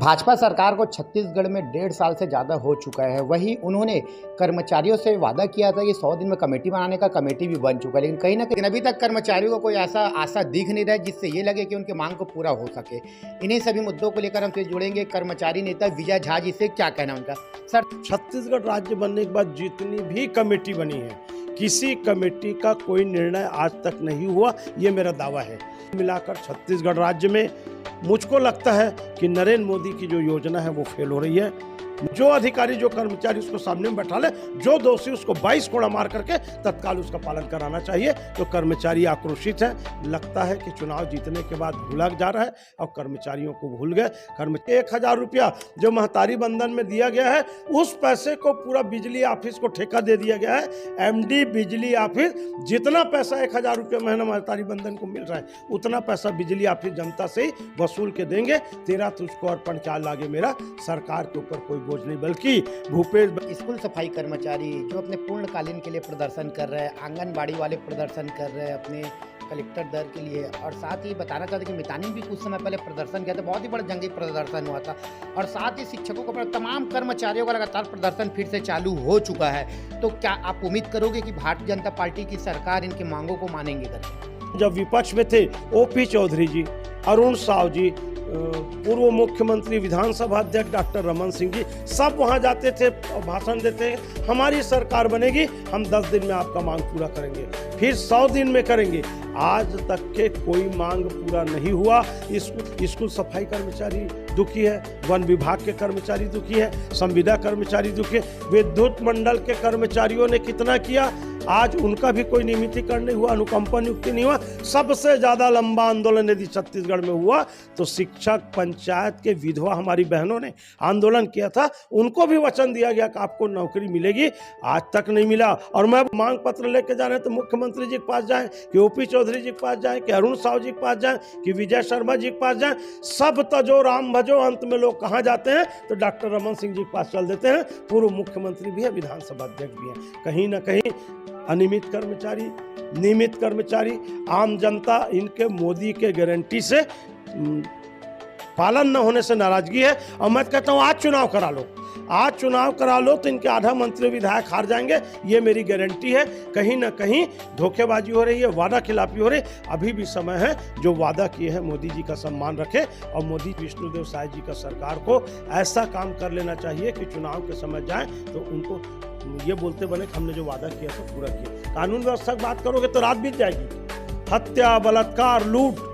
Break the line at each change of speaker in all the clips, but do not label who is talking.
भाजपा सरकार को छत्तीसगढ़ में 1.5 साल से ज़्यादा हो चुका है। वहीं उन्होंने कर्मचारियों से वादा किया था कि 100 दिन में कमेटी बनाने का, कमेटी भी बन चुका है, लेकिन कहीं ना कहीं अभी तक कर्मचारियों को कोई ऐसा आशा दिख नहीं रहा है जिससे ये लगे कि उनकी मांग को पूरा हो सके। इन्हीं सभी मुद्दों को लेकर हमसे जुड़ेंगे कर्मचारी नेता विजय झा जी से। क्या कहना उनका? सर,
छत्तीसगढ़ राज्य बनने के बाद जितनी भी कमेटी बनी है, किसी कमेटी का कोई निर्णय आज तक नहीं हुआ, ये मेरा दावा है। मिलाकर छत्तीसगढ़ राज्य में मुझको लगता है कि नरेंद्र मोदी की जो योजना है वो फेल हो रही है। जो अधिकारी, जो कर्मचारी उसको सामने में बैठा ले, जो दोषी उसको 22 कोड़ा मार करके तत्काल उसका पालन कराना चाहिए। तो कर्मचारी आक्रोशित है। लगता है कि चुनाव जीतने के बाद भूला जा रहा है और कर्मचारियों को भूल गए। 1000 रुपया जो महतारी बंधन में दिया गया है, उस पैसे को पूरा बिजली ऑफिस को ठेका दे दिया गया है। एमडी बिजली ऑफिस जितना पैसा 1000 रुपया महीना महतारी बंधन को मिल रहा है, उतना पैसा बिजली ऑफिस जनता से ही वसूल के देंगे। तेरा तुझको अर्पण क्या लागे मेरा, सरकार के ऊपर कोई बोझ नहीं। बल्कि भूपेश
स्कूल सफाई कर्मचारी जो अपने पूर्णकालीन के लिए प्रदर्शन कर रहे हैं, आंगनबाड़ी वाले प्रदर्शन कर रहे हैं अपने कलेक्टर दर के लिए, और साथ ही बताना चाहते कि मितानी भी कुछ समय पहले प्रदर्शन किया था, बहुत ही बड़ा जंगी प्रदर्शन हुआ था, और साथ ही शिक्षकों को, तमाम कर्मचारियों का लगातार प्रदर्शन फिर से चालू हो चुका है। तो क्या आप उम्मीद करोगे कि भारतीय जनता पार्टी की सरकार इनकी मांगों को मानेंगे?
जब विपक्ष में थे ओपी चौधरी जी, अरुण साव जी, पूर्व मुख्यमंत्री, विधानसभा अध्यक्ष डॉक्टर रमन सिंह जी, सब वहां जाते थे और भाषण देते हैं, हमारी सरकार बनेगी, हम 10 दिन में आपका मांग पूरा करेंगे, फिर 100 दिन में करेंगे। आज तक के कोई मांग पूरा नहीं हुआ। स्कूल सफाई कर्मचारी दुखी है, वन विभाग के कर्मचारी दुखी है, संविदा कर्मचारी दुखी है, विद्युत मंडल के कर्मचारियों ने कितना किया, आज उनका भी कोई नियमितीकरण नहीं हुआ, अनुकंपा नियुक्ति नहीं हुआ। सबसे ज्यादा लंबा आंदोलन यदि छत्तीसगढ़ में हुआ तो शिक्षक, पंचायत के विधवा हमारी बहनों ने आंदोलन किया था। उनको भी वचन दिया गया कि आपको नौकरी मिलेगी, आज तक नहीं मिला। और मैं मांग पत्र लेके जा रहे हैं तो मुख्यमंत्री जी के पास जाएं, कि ओपी चौधरी जी के पास जाएं, कि अरुण साव जी के पास जाएं, कि विजय शर्मा जी के पास जाएं, सब तजो राम भजो, अंत में लोग कहाँ जाते हैं तो डॉक्टर रमन सिंह जी के पास चल देते हैं। पूर्व मुख्यमंत्री भी है, विधानसभा अध्यक्ष भी है। कहीं ना कहीं अनियमित कर्मचारी, नियमित कर्मचारी, आम जनता इनके मोदी के गारंटी से पालन न होने से नाराजगी है। और मैं कहता हूं आज चुनाव करा लो, आज चुनाव करा लो तो इनके आधा मंत्री विधायक हार जाएंगे, ये मेरी गारंटी है। कहीं ना कहीं धोखेबाजी हो रही है, वादा खिलाफी हो रही है। अभी भी समय है, जो वादा किए हैं मोदी जी का सम्मान रखे, और मोदी विष्णुदेव साय जी का सरकार को ऐसा काम कर लेना चाहिए कि चुनाव के समय जाए तो उनको ये बोलते बने कि हमने जो वादा किया तो पूरा किया। कानून व्यवस्था की बात करोगे तो रात बीत जाएगी। हत्या, बलात्कार, लूट,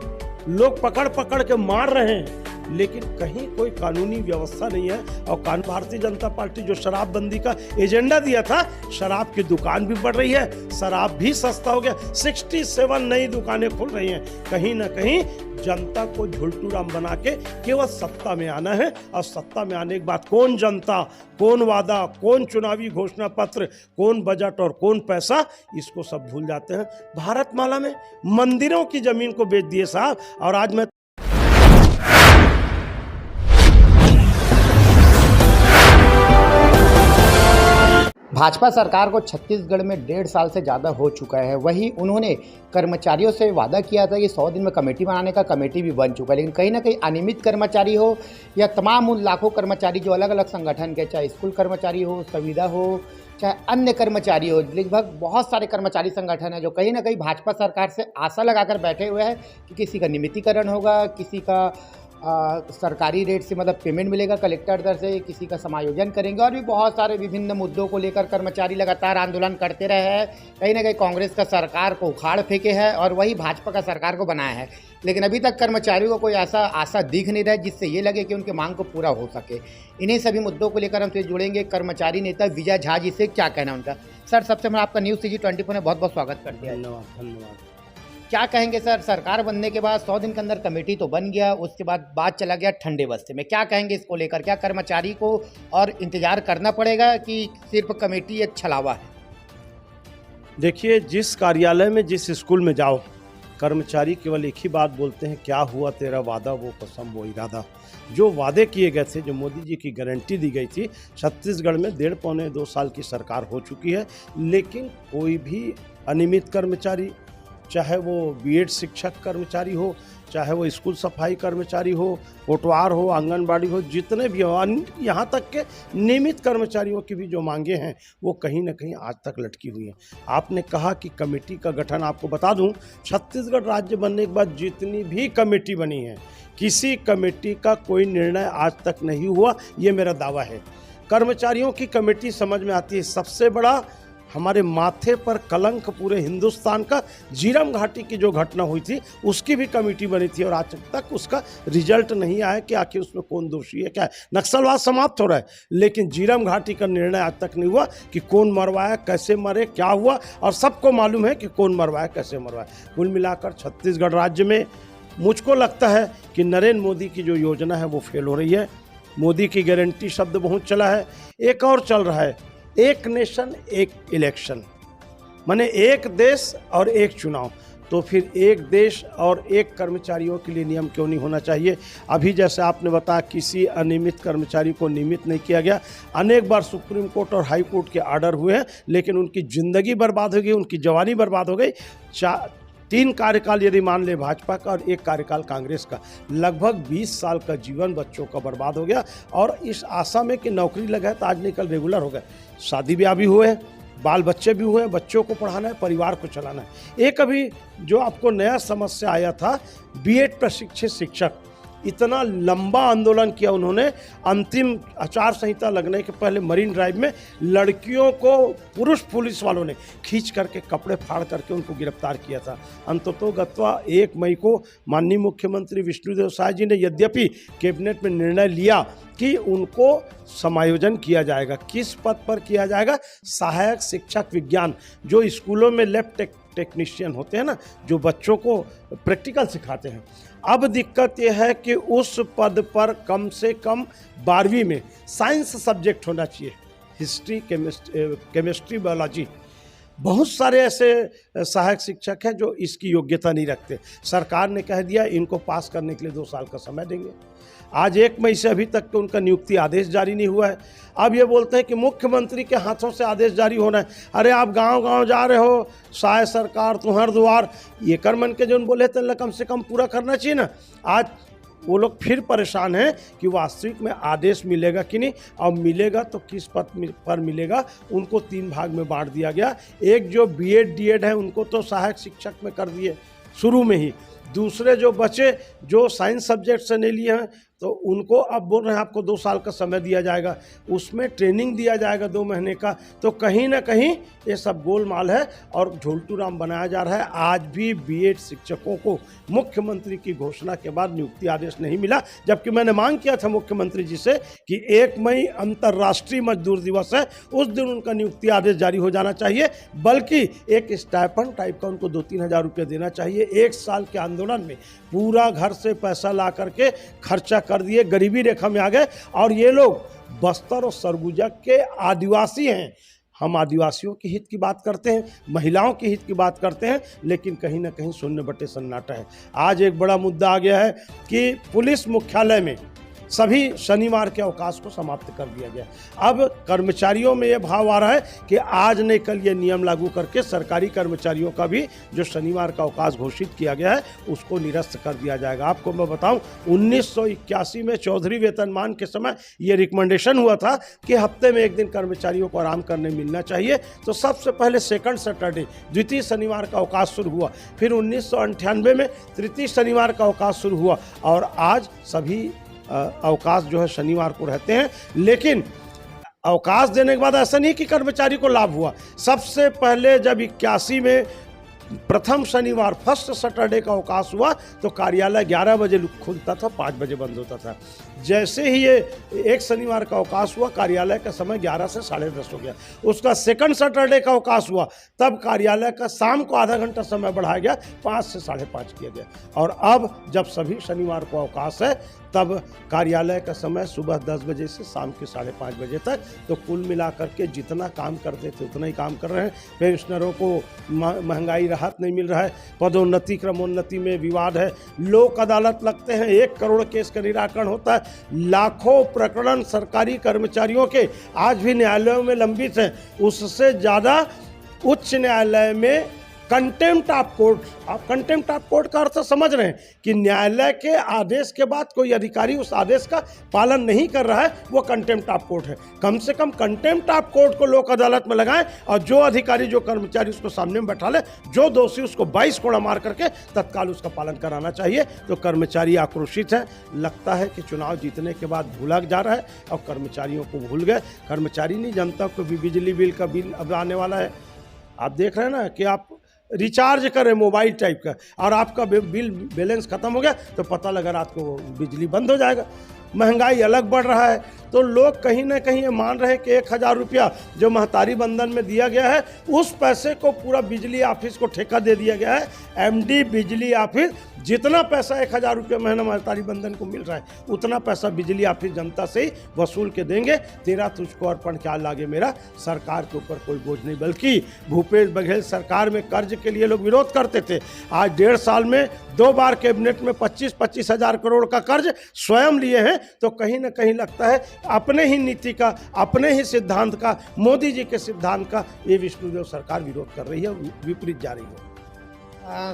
लोग पकड़ पकड़ के मार रहे हैं, लेकिन कहीं कोई कानूनी व्यवस्था नहीं है। और भारतीय जनता पार्टी जो शराबबंदी का एजेंडा दिया था, शराब की दुकान भी बढ़ रही है, शराब भी सस्ता हो गया, 67 नई दुकानें खुल रही हैं। कहीं ना कहीं जनता को झुलटू राम बना के केवल सत्ता में आना है, और सत्ता में आने के बाद कौन जनता, कौन वादा, कौन चुनावी घोषणा पत्र, कौन बजट और कौन पैसा, इसको सब भूल जाते हैं। भारतमाला में मंदिरों की जमीन को बेच दिए साहब। और आज मैं
भाजपा सरकार को छत्तीसगढ़ में 1.5 साल से ज़्यादा हो चुका है। वहीं उन्होंने कर्मचारियों से वादा किया था कि 100 दिन में कमेटी बनाने का, कमेटी भी बन चुका है, लेकिन कहीं ना कहीं अनियमित कर्मचारी हो या तमाम उन लाखों कर्मचारी जो अलग अलग संगठन के, चाहे स्कूल कर्मचारी हो, संविदा हो, चाहे अन्य कर्मचारी हो, लगभग बहुत सारे कर्मचारी संगठन हैं जो कहीं ना कहीं भाजपा सरकार से आशा लगाकर बैठे हुए हैं कि किसी का नियमितीकरण होगा, किसी का सरकारी रेट से मतलब पेमेंट मिलेगा कलेक्टर दर से, किसी का समायोजन करेंगे, और भी बहुत सारे विभिन्न मुद्दों को लेकर कर्मचारी लगातार आंदोलन करते रहे हैं। कहीं ना कहीं कांग्रेस का सरकार को उखाड़ फेंके है और वही भाजपा का सरकार को बनाया है, लेकिन अभी तक कर्मचारियों को कोई ऐसा आशा दिख नहीं रहा है जिससे ये लगे कि उनकी मांग को पूरा हो सके। इन्हीं सभी मुद्दों को लेकर हमसे जुड़ेंगे कर्मचारी नेता विजय झा जी से। क्या कहना उनका? सर, सबसे मैं आपका न्यूज़ CG 24 ने बहुत बहुत स्वागत करते हैं।
धन्यवाद।
क्या कहेंगे सर, सरकार बनने के बाद 100 दिन के अंदर कमेटी तो बन गया, उसके बाद बात चला गया ठंडे बस्ते में, क्या कहेंगे इसको लेकर? क्या कर्मचारी को और इंतजार करना पड़ेगा कि सिर्फ कमेटी एक छलावा है?
देखिए, जिस कार्यालय में, जिस स्कूल में जाओ, कर्मचारी केवल एक ही बात बोलते हैं, क्या हुआ तेरा वादा, वो कसम वो इरादा। जो वादे किए गए थे, जो मोदी जी की गारंटी दी गई थी, छत्तीसगढ़ में 1.5-2 साल की सरकार हो चुकी है, लेकिन कोई भी अनियमित कर्मचारी, चाहे वो बीएड शिक्षक कर्मचारी हो चाहे वो स्कूल सफाई कर्मचारी हो, कोटवार हो, आंगनबाड़ी हो, जितने भी हो, यहाँ तक के नियमित कर्मचारियों की भी जो मांगे हैं वो कहीं ना कहीं आज तक लटकी हुई हैं। आपने कहा कि कमेटी का गठन, आपको बता दूं, छत्तीसगढ़ राज्य बनने के बाद जितनी भी कमेटी बनी है, किसी कमेटी का कोई निर्णय आज तक नहीं हुआ, ये मेरा दावा है। कर्मचारियों की कमेटी समझ में आती है। सबसे बड़ा हमारे माथे पर कलंक पूरे हिंदुस्तान का झीरम घाटी की जो घटना हुई थी उसकी भी कमेटी बनी थी और आज तक उसका रिजल्ट नहीं आया कि आखिर उसमें कौन दोषी है, क्या है। नक्सलवाद समाप्त हो रहा है लेकिन झीरम घाटी का निर्णय आज तक नहीं हुआ कि कौन मरवाया, कैसे मरे, क्या हुआ, और सबको मालूम है कि कौन मरवाया, कैसे मरवाया। कुल मिलाकर छत्तीसगढ़ राज्य में मुझको लगता है कि नरेंद्र मोदी की जो योजना है वो फेल हो रही है। मोदी की गारंटी शब्द बहुत चला है, एक और चल रहा है, एक नेशन एक इलेक्शन, माने एक देश और एक चुनाव। तो फिर एक देश और एक कर्मचारियों के लिए नियम क्यों नहीं होना चाहिए? अभी जैसे आपने बताया किसी अनियमित कर्मचारी को नियमित नहीं किया गया। अनेक बार सुप्रीम कोर्ट और हाई कोर्ट के आर्डर हुए हैं लेकिन उनकी ज़िंदगी बर्बाद हो गई, उनकी जवानी बर्बाद हो गई। 3 कार्यकाल यदि मान ले भाजपा का और 1 कार्यकाल कांग्रेस का, लगभग 20 साल का जीवन बच्चों का बर्बाद हो गया। और इस आशा में कि नौकरी लगा है तो आज नहीं कल रेगुलर हो गए, शादी ब्याह भी हुए हैं, बाल बच्चे भी हुए हैं, बच्चों को पढ़ाना है, परिवार को चलाना है। एक अभी जो आपको नया समस्या आया था, बीएड प्रशिक्षित शिक्षक, इतना लंबा आंदोलन किया उन्होंने। अंतिम आचार संहिता लगने के पहले मरीन ड्राइव में लड़कियों को पुरुष पुलिस वालों ने खींच करके कपड़े फाड़ करके उनको गिरफ्तार किया था। अंततोगत्वा 1 मई को माननीय मुख्यमंत्री विष्णुदेव साय जी ने यद्यपि कैबिनेट में निर्णय लिया कि उनको समायोजन किया जाएगा। किस पद पर किया जाएगा? सहायक शिक्षक विज्ञान, जो स्कूलों में लैब टेक्नीशियन होते हैं ना, जो बच्चों को प्रैक्टिकल सिखाते हैं। अब दिक्कत यह है कि उस पद पर कम से कम 12वीं में साइंस सब्जेक्ट होना चाहिए, हिस्ट्री, केमिस्ट्री, बायोलॉजी। बहुत सारे ऐसे सहायक शिक्षक हैं जो इसकी योग्यता नहीं रखते। सरकार ने कह दिया इनको पास करने के लिए 2 साल का समय देंगे। आज 1 मई से अभी तक के उनका नियुक्ति आदेश जारी नहीं हुआ है। अब ये बोलते हैं कि मुख्यमंत्री के हाथों से आदेश जारी होना है। अरे आप गांव-गांव जा रहे हो, सहाय सरकार तुम्हार द्वार, ये कर मन के जो बोले थे कम से कम पूरा करना चाहिए ना। आज वो लोग फिर परेशान हैं कि वास्तविक में आदेश मिलेगा कि नहीं, और मिलेगा तो किस पद पर मिलेगा। उनको 3 भाग में बांट दिया गया। एक जो बीएड डीएड है उनको तो सहायक शिक्षक में कर दिए शुरू में ही। दूसरे जो बचे जो साइंस सब्जेक्ट से नहीं लिए हैं तो उनको अब बोल रहे हैं आपको 2 साल का समय दिया जाएगा, उसमें ट्रेनिंग दिया जाएगा 2 महीने का। तो कहीं ना कहीं ये सब गोलमाल है और झोलटू राम बनाया जा रहा है। आज भी बीएड शिक्षकों को मुख्यमंत्री की घोषणा के बाद नियुक्ति आदेश नहीं मिला, जबकि मैंने मांग किया था मुख्यमंत्री जी से कि 1 मई अंतर्राष्ट्रीय मजदूर दिवस है, उस दिन उनका नियुक्ति आदेश जारी हो जाना चाहिए, बल्कि एक स्टाइपेंड टाइप का उनको 2-3 हज़ार रुपये देना चाहिए। 1 साल के आंदोलन में पूरा घर से पैसा ला करके खर्चा कर दिए, गरीबी रेखा में आ गए। और ये लोग बस्तर और सरगुजा के आदिवासी हैं। हम आदिवासियों के हित की बात करते हैं, महिलाओं के हित की बात करते हैं, लेकिन कहीं ना कहीं शून्य बटे सन्नाटा है। आज एक बड़ा मुद्दा आ गया है कि पुलिस मुख्यालय में सभी शनिवार के अवकाश को समाप्त कर दिया गया। अब कर्मचारियों में ये भाव आ रहा है कि आज नहीं कल ये नियम लागू करके सरकारी कर्मचारियों का भी जो शनिवार का अवकाश घोषित किया गया है उसको निरस्त कर दिया जाएगा। आपको मैं बताऊं 1981 में चौधरी वेतनमान के समय ये रिकमेंडेशन हुआ था कि हफ्ते में 1 दिन कर्मचारियों को आराम करने मिलना चाहिए। तो सबसे पहले सेकंड सैटरडे, द्वितीय शनिवार का अवकाश शुरू हुआ। फिर 1998 में तृतीय शनिवार का अवकाश शुरू हुआ और आज सभी अवकाश जो है शनिवार को रहते हैं। लेकिन अवकाश देने के बाद ऐसा नहीं कि कर्मचारी को लाभ हुआ। सबसे पहले जब 81 में प्रथम शनिवार फर्स्ट सैटरडे का अवकाश हुआ तो कार्यालय 11 बजे खुलता था, 5 बजे बंद होता था। जैसे ही ये 1 शनिवार का अवकाश हुआ कार्यालय का समय 11 से 10:30 हो गया। उसका सेकंड सैटरडे का अवकाश हुआ तब कार्यालय का शाम को आधा घंटा समय बढ़ाया गया, 5 से 5:30 किया गया। और अब जब सभी शनिवार को अवकाश है तब कार्यालय का समय सुबह 10 बजे से शाम के 5:30 बजे तक। तो कुल मिलाकर के जितना काम करते थे उतना ही काम कर रहे हैं। पेंशनरों को महंगाई राहत नहीं मिल रहा है, पदोन्नति क्रमोन्नति में विवाद है, लोक अदालत लगते हैं, 1 करोड़ केस का निराकरण होता है, लाखों प्रकरण सरकारी कर्मचारियों के आज भी न्यायालयों में लंबित हैं। उससे ज़्यादा उच्च न्यायालय में कंटेम्प्ट ऑफ कोर्ट, आप कंटेम्प्ट ऑफ कोर्ट का अर्थ समझ रहे हैं कि न्यायालय के आदेश के बाद कोई अधिकारी उस आदेश का पालन नहीं कर रहा है, वो कंटेम्प्ट ऑफ कोर्ट है। कम से कम कंटेम्प्ट ऑफ कोर्ट को लोक अदालत में लगाएं और जो अधिकारी जो कर्मचारी उसको सामने में बैठा ले, जो दोषी उसको 22 कोड़ा मार करके तत्काल उसका पालन कराना चाहिए। तो कर्मचारी आक्रोशित है, लगता है कि चुनाव जीतने के बाद भूला जा रहा है और कर्मचारियों को भूल गए। कर्मचारी नहीं, जनता को भी बिजली बिल का बिल अब आने वाला है। आप देख रहे हैं ना कि आप रिचार्ज करें मोबाइल टाइप का और आपका बिल बैलेंस खत्म हो गया तो पता लगा रात को बिजली बंद हो जाएगा। महंगाई अलग बढ़ रहा है, तो लोग कहीं ना कहीं ये मान रहे हैं कि 1000 रुपया जो महतारी बंधन में दिया गया है, उस पैसे को पूरा बिजली ऑफिस को ठेका दे दिया गया है। एमडी बिजली ऑफिस जितना पैसा 1000 रुपया महीना महतारी बंधन को मिल रहा है, उतना पैसा बिजली ऑफिस जनता से ही वसूल के देंगे। तेरा तुझको अर्पण क्या लागे मेरा, सरकार के ऊपर कोई बोझ नहीं। बल्कि भूपेश बघेल सरकार में कर्ज के लिए लोग विरोध करते थे, आज 1.5 साल में 2 बार कैबिनेट में 25-25 हज़ार करोड़ का कर्ज स्वयं लिए हैं। तो कहीं ना कहीं लगता है अपने ही नीति का, अपने ही सिद्धांत का, मोदी जी के सिद्धांत का ये विष्णुदेव सरकार विरोध कर रही है, विपरीत जा रही है।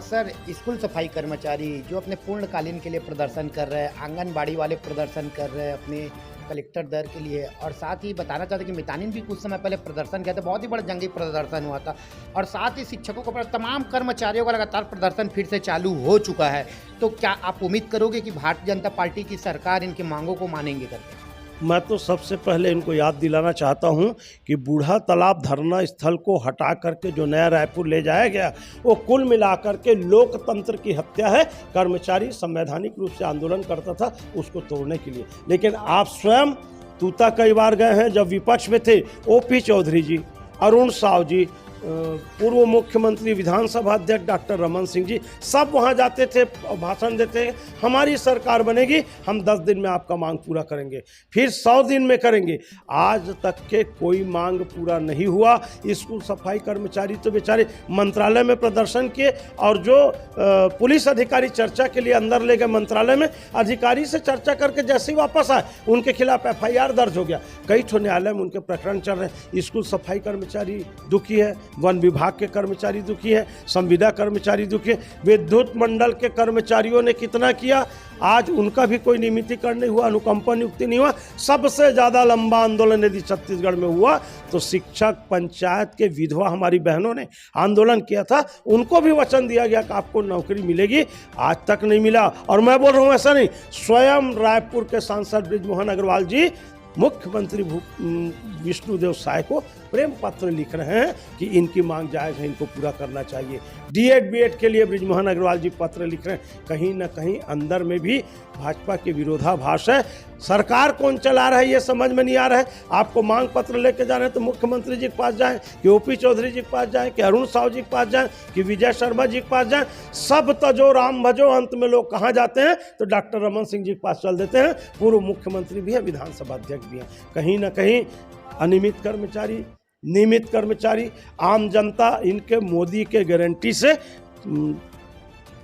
सर, स्कूल सफाई कर्मचारी जो अपने पूर्णकालीन के लिए प्रदर्शन कर रहे हैं, आंगनबाड़ी वाले प्रदर्शन कर रहे हैं अपने कलेक्टर दर के लिए, और साथ ही बताना चाहते हैं कि मितानिन भी कुछ समय पहले प्रदर्शन किया था, बहुत ही बड़ा जंगी प्रदर्शन हुआ था, और साथ ही शिक्षकों को तमाम कर्मचारियों का लगातार प्रदर्शन फिर से चालू हो चुका है। तो क्या आप उम्मीद करोगे कि भारतीय जनता पार्टी की सरकार इनकी मांगों को मानेंगे करके?
मैं तो सबसे पहले इनको याद दिलाना चाहता हूं कि बूढ़ा तालाब धरना स्थल को हटा करके जो नया रायपुर ले जाया गया, वो कुल मिलाकर के लोकतंत्र की हत्या है। कर्मचारी संवैधानिक रूप से आंदोलन करता था उसको तोड़ने के लिए, लेकिन आप स्वयं तूता कई बार गए हैं। जब विपक्ष में थे ओपी चौधरी जी, अरुण साव जी, पूर्व मुख्यमंत्री विधानसभा अध्यक्ष डॉक्टर रमन सिंह जी, सब वहाँ जाते थे और भाषण देते हैं, हमारी सरकार बनेगी, हम 10 दिन में आपका मांग पूरा करेंगे, फिर 100 दिन में करेंगे। आज तक के कोई मांग पूरा नहीं हुआ। स्कूल सफाई कर्मचारी तो बेचारे मंत्रालय में प्रदर्शन किए, और जो पुलिस अधिकारी चर्चा के लिए अंदर ले गए मंत्रालय में, अधिकारी से चर्चा करके जैसे ही वापस आए उनके खिलाफ FIR दर्ज हो गया। कई ठो न्यायालय में उनके प्रकरण चल रहे हैं। स्कूल सफाई कर्मचारी दुखी है, वन विभाग के कर्मचारी दुखी है, संविदा कर्मचारी दुखी है, विद्युत मंडल के कर्मचारियों ने कितना किया, आज उनका भी कोई नियमितीकरण नहीं हुआ, अनुकंपा नियुक्ति नहीं हुआ। सबसे ज़्यादा लंबा आंदोलन यदि छत्तीसगढ़ में हुआ तो शिक्षक, पंचायत के विधवा हमारी बहनों ने आंदोलन किया था, उनको भी वचन दिया गया कि आपको नौकरी मिलेगी, आज तक नहीं मिला। और मैं बोल रहा हूँ ऐसा नहीं, स्वयं रायपुर के सांसद बृजमोहन अग्रवाल जी मुख्यमंत्री विष्णुदेव साय को प्रेम पत्र लिख रहे हैं कि इनकी मांग जायज़ है, इनको पूरा करना चाहिए। D.Ed B.Ed के लिए बृजमोहन अग्रवाल जी पत्र लिख रहे हैं। कहीं ना कहीं अंदर में भी भाजपा के विरोधाभास है। सरकार कौन चला रहा है ये समझ में नहीं आ रहा है। आपको मांग पत्र लेके जाना है तो मुख्यमंत्री जी के पास जाएं, कि ओपी चौधरी जी के पास जाएं, कि अरुण साव जी के पास जाएं, कि विजय शर्मा जी के पास जाएं। सब तजो राम भजो, अंत में लोग कहाँ जाते हैं तो डॉक्टर रमन सिंह जी के पास चल देते हैं। पूर्व मुख्यमंत्री भी है, विधानसभा अध्यक्ष भी हैं। कहीं ना कहीं अनियमित कर्मचारी, नियमित कर्मचारी, आम जनता इनके मोदी के गारंटी से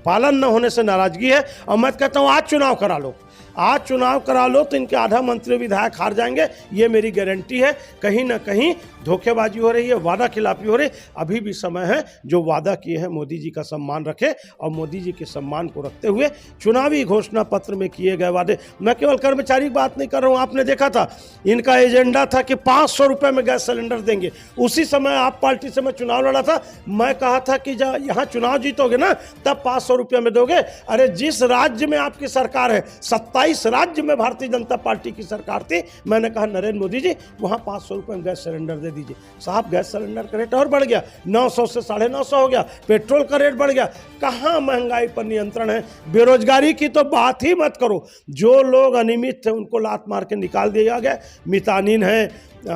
पालन न होने से नाराजगी है। और मैं कहता हूँ आज चुनाव करा लो, आज चुनाव करा लो तो इनके आधा मंत्री विधायक हार जाएंगे, ये मेरी गारंटी है। कहीं ना कहीं धोखेबाजी हो रही है, वादा खिलाफी हो रही है। अभी भी समय है, जो वादा किए हैं मोदी जी का सम्मान रखे, और मोदी जी के सम्मान को रखते हुए चुनावी घोषणा पत्र में किए गए वादे। मैं केवल कर्मचारी की बात नहीं कर रहा हूँ, आपने देखा था इनका एजेंडा था कि 500 रुपये में गैस सिलेंडर देंगे। उसी समय आप पार्टी से मैं चुनाव लड़ा था, मैं कहा था कि जब यहाँ चुनाव जीतोगे ना तब 500 रुपये में दोगे। अरे जिस राज्य में आपकी सरकार है, 27 राज्य में भारतीय जनता पार्टी की सरकार थी, मैंने कहा नरेंद्र मोदी जी वहाँ 500 रुपये में गैस सिलेंडर दे दीजिए। साहब गैस सिलेंडर का रेट और बढ़ गया, 900 से 950 हो गया, पेट्रोल का रेट बढ़ गया। कहाँ महंगाई पर नियंत्रण है? बेरोजगारी की तो बात ही मत करो। जो लोग अनियमित थे उनको लात मार के निकाल दिया गया। मितानिन हैं,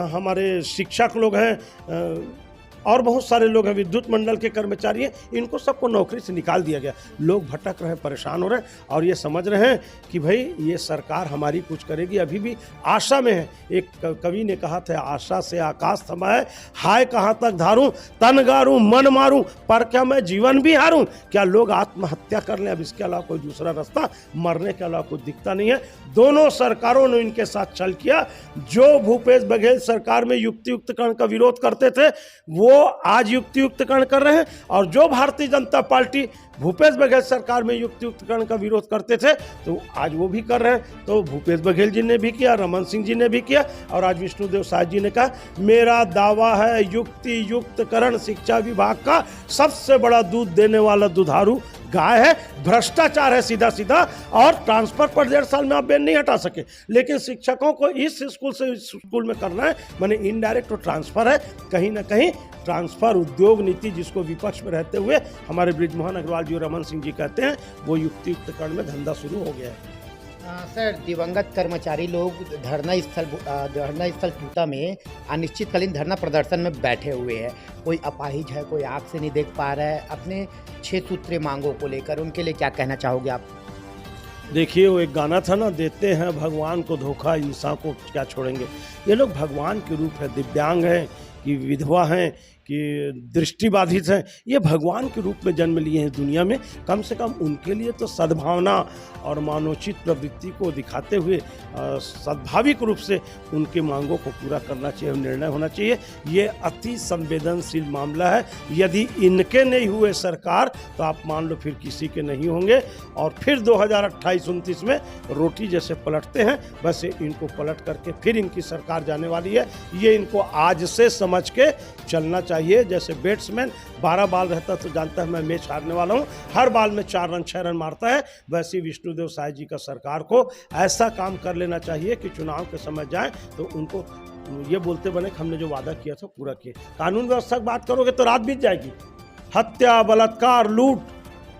हमारे शिक्षक लोग हैं, और बहुत सारे लोग हैं, विद्युत मंडल के कर्मचारी हैं, इनको सबको नौकरी से निकाल दिया गया। लोग भटक रहे हैं, परेशान हो रहे हैं, और ये समझ रहे हैं कि भाई ये सरकार हमारी कुछ करेगी। अभी भी आशा में है। एक कवि ने कहा था, आशा से आकाश थमा है, हाय कहाँ तक धारूं, तन गारूं मन मारूं, पर क्या मैं जीवन भी हारूं। क्या लोग आत्महत्या कर लें? अब इसके अलावा कोई दूसरा रास्ता मरने के अलावा कुछ दिखता नहीं है। दोनों सरकारों ने इनके साथ छल किया। जो भूपेश बघेल सरकार में युक्तियुक्तकरण का विरोध करते थे वो वो आज युक्तियुक्तकरण कर रहे हैं। और जो भारतीय जनता पार्टी भूपेश बघेल सरकार में युक्तियुक्तकरण का विरोध करते थे तो आज वो भी कर रहे हैं। तो भूपेश बघेल जी ने भी किया, रमन सिंह जी ने भी किया, और आज विष्णुदेव साय जी ने कहा मेरा दावा है युक्ति युक्तकरण शिक्षा विभाग का सबसे बड़ा दूध देने वाला दुधारू गाय है, भ्रष्टाचार है सीधा सीधा, और ट्रांसफर पर 1.5 साल में आप बैन नहीं हटा सके। लेकिन शिक्षकों को इस स्कूल से इस स्कूल में करना है, माने इनडायरेक्ट तो ट्रांसफर है। कहीं ना कहीं ट्रांसफर उद्योग नीति जिसको विपक्ष में रहते हुए हमारे बृजमोहन अग्रवाल जी और रमन सिंह जी कहते हैं, वो युक्तियुक्तकरण में धंधा शुरू हो गया है।
सर, दिवंगत कर्मचारी लोग धरना स्थल टूटा में अनिश्चितकालीन धरना प्रदर्शन में बैठे हुए हैं। कोई अपाहिज है, कोई आँख से नहीं देख पा रहा है। अपने 6 सूत्रीय मांगों को लेकर उनके लिए क्या कहना चाहोगे आप?
देखिए, वो एक गाना था ना, देते हैं भगवान को धोखा, इंसान को क्या छोड़ेंगे। ये लोग भगवान के रूप है, दिव्यांग हैं कि विधवा हैं कि दृष्टिबाधित हैं, ये भगवान के रूप में जन्म लिए हैं दुनिया में। कम से कम उनके लिए तो सद्भावना और मानवोचित प्रवृत्ति को दिखाते हुए सद्भाविक रूप से उनके मांगों को पूरा करना चाहिए, निर्णय होना चाहिए। ये अति संवेदनशील मामला है। यदि इनके नहीं हुए सरकार तो आप मान लो फिर किसी के नहीं होंगे, और फिर 2028-29 में रोटी जैसे पलटते हैं वैसे इनको पलट करके फिर इनकी सरकार जाने वाली है। ये इनको आज से समझ के चलना चाहिए। जैसे बैट्समैन 12 बाल रहता तो जानता है मैं मैच हारने वाला हूँ, हर बाल में 4 रन 6 रन मारता है, वैसे विष्णुदेव साय जी का सरकार को ऐसा काम कर लेना चाहिए कि चुनाव के समय जाए तो उनको ये बोलते बने कि हमने जो वादा किया था पूरा किया। कानून व्यवस्था की बात करोगे तो रात बीत जाएगी। हत्या, बलात्कार, लूट,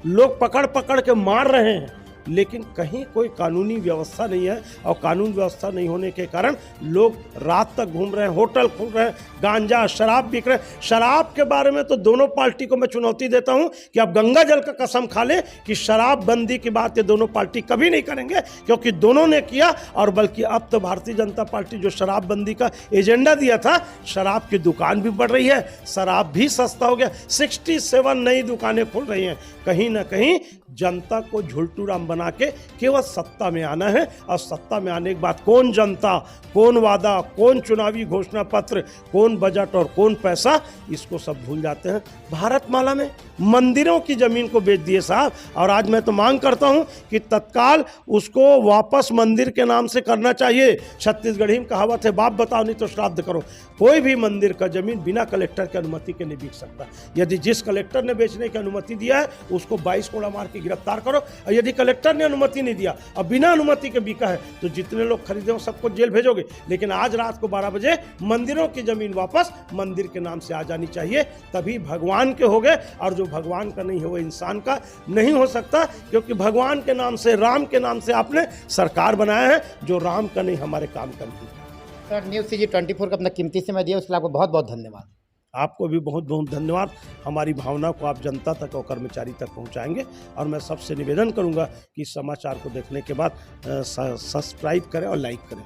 लोग पकड़ पकड़ के मार रहे हैं, लेकिन कहीं कोई कानूनी व्यवस्था नहीं है, और कानून व्यवस्था नहीं होने के कारण लोग रात तक घूम रहे हैं, होटल खुल रहे हैं, गांजा शराब बिक रहे हैं। शराब के बारे में तो दोनों पार्टी को मैं चुनौती देता हूं कि आप गंगा जल का कसम खा लें कि शराब बंदी की बात ये दोनों पार्टी कभी नहीं करेंगे, क्योंकि दोनों ने किया। और बल्कि अब तो भारतीय जनता पार्टी जो शराब बंदी का एजेंडा दिया था, शराब की दुकान भी बढ़ रही है, शराब भी सस्ता हो गया, 67 नई दुकानें खुल रही हैं। कहीं ना कहीं जनता को झुलटू राम बना के केवल सत्ता में आना है, और सत्ता में आने के बाद कौन जनता, कौन वादा, कौन चुनावी घोषणा पत्र, कौन बजट और कौन पैसा, इसको सब भूल जाते हैं। भारतमाला में मंदिरों की जमीन को बेच दिए साहब, और आज मैं तो मांग करता हूं कि तत्काल उसको वापस मंदिर के नाम से करना चाहिए। छत्तीसगढ़ी में कहावत है, बाप बताओ नहीं तो श्राद्ध करो। कोई भी मंदिर का जमीन बिना कलेक्टर की अनुमति के नहीं बिक सकता। यदि जिस कलेक्टर ने बेचने की अनुमति दिया है उसको 22 कोड़ा मार के गिरफ्तार करो, और यदि कलेक्टर ने अनुमति नहीं दिया और बिना अनुमति के बिका है तो जितने लोग खरीदे हो सबको जेल भेजोगे। लेकिन आज रात को 12 बजे मंदिरों की जमीन वापस मंदिर के नाम से आ जानी चाहिए, तभी भगवान के हो गए। और जो भगवान का नहीं है वो इंसान का नहीं हो सकता, क्योंकि भगवान के नाम से, राम के नाम से आपने सरकार बनाया है, जो राम का नहीं हमारे काम का नहीं।
सर, न्यूज़ CG 24 का अपना कीमती समय दिया, उसके लिए आपको बहुत बहुत धन्यवाद।
आपको भी बहुत बहुत धन्यवाद। हमारी भावना को आप जनता तक और कर्मचारी तक पहुंचाएंगे, और मैं सबसे निवेदन करूंगा कि समाचार को देखने के बाद सब्सक्राइब करें और लाइक करें।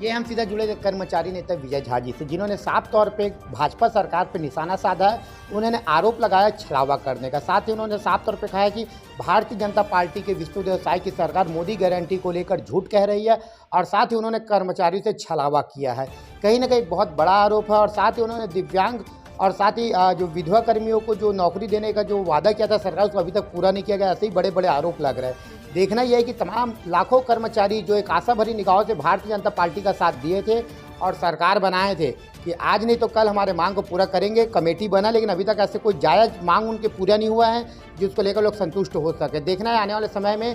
ये हम सीधा जुड़े थे कर्मचारी नेता विजय झा जी से, जिन्होंने साफ तौर पे भाजपा सरकार पर निशाना साधा है। उन्होंने आरोप लगाया छलावा करने का, साथ ही उन्होंने साफ तौर पे कहा है कि भारतीय जनता पार्टी के विष्णुदेव साय की सरकार मोदी गारंटी को लेकर झूठ कह रही है, और साथ ही उन्होंने कर्मचारियों से छलावा किया है। कहीं ना कहीं बहुत बड़ा आरोप है। और साथ ही उन्होंने दिव्यांग और साथ ही जो विधवा कर्मियों को जो नौकरी देने का जो वादा किया था सरकार, उसको अभी तक पूरा नहीं किया गया। ऐसे ही बड़े बड़े आरोप लग रहे हैं। देखना यह है कि तमाम लाखों कर्मचारी जो एक आशा भरी निगाहों से भारतीय जनता पार्टी का साथ दिए थे और सरकार बनाए थे कि आज नहीं तो कल हमारे मांग को पूरा करेंगे, कमेटी बना, लेकिन अभी तक ऐसे कोई जायज़ मांग उनके पूरा नहीं हुआ है जिसको लेकर लोग संतुष्ट हो सके। देखना है आने वाले समय में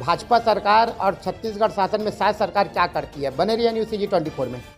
भाजपा सरकार और छत्तीसगढ़ शासन में शायद सरकार क्या करती है। बने रहिए न्यूज़ CG 24 में।